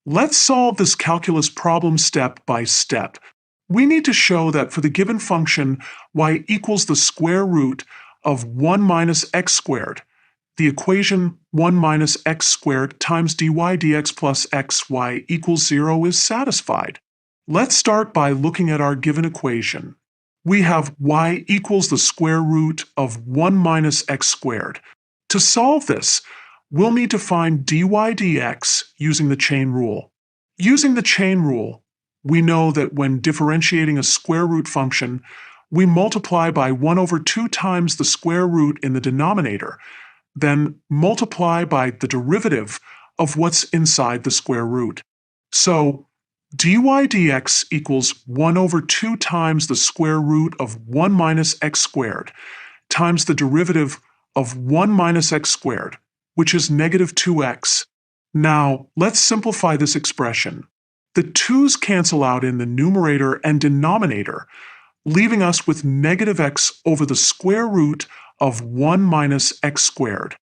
Let's solve this calculus problem step by step. We need to show that for the given function y equals the square root of 1 minus x squared, the equation 1 minus x squared times dy dx plus xy equals 0 is satisfied. Let's start by looking at our given equation. We have y equals the square root of 1 minus x squared. To solve this, we'll need to find dy dx using the chain rule. Using the chain rule, we know that when differentiating a square root function, we multiply by 1 over 2 times the square root in the denominator, then multiply by the derivative of what's inside the square root. So dy dx equals 1 over 2 times the square root of 1 minus x squared times the derivative of 1 minus x squared, which is negative 2x. Now, let's simplify this expression. The 2's cancel out in the numerator and denominator, leaving us with negative x over the square root of 1 minus x squared.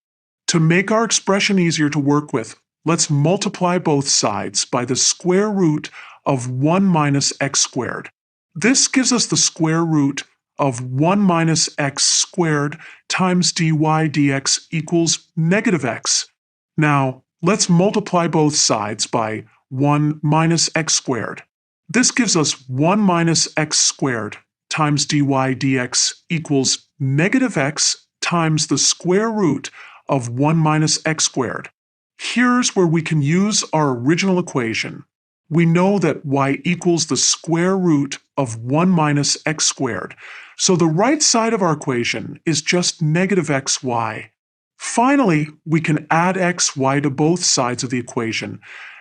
To make our expression easier to work with, let's multiply both sides by the square root of 1 minus x squared. This gives us the square root of 1 minus x squared times dy dx equals negative x. Now, let's multiply both sides by 1 minus x squared. This gives us 1 minus x squared times dy dx equals negative x times the square root of 1 minus x squared. Here's where we can use our original equation. We know that y equals the square root of 1 minus x squared, so the right side of our equation is just negative xy. Finally, we can add xy to both sides of the equation,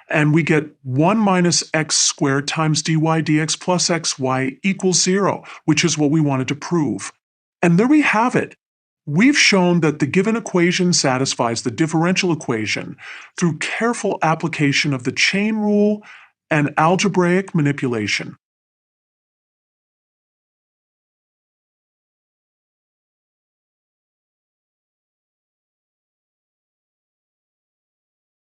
and we get 1 minus x squared times dy dx plus xy equals 0, which is what we wanted to prove. And there we have it. We've shown that the given equation satisfies the differential equation through careful application of the chain rule and algebraic manipulation.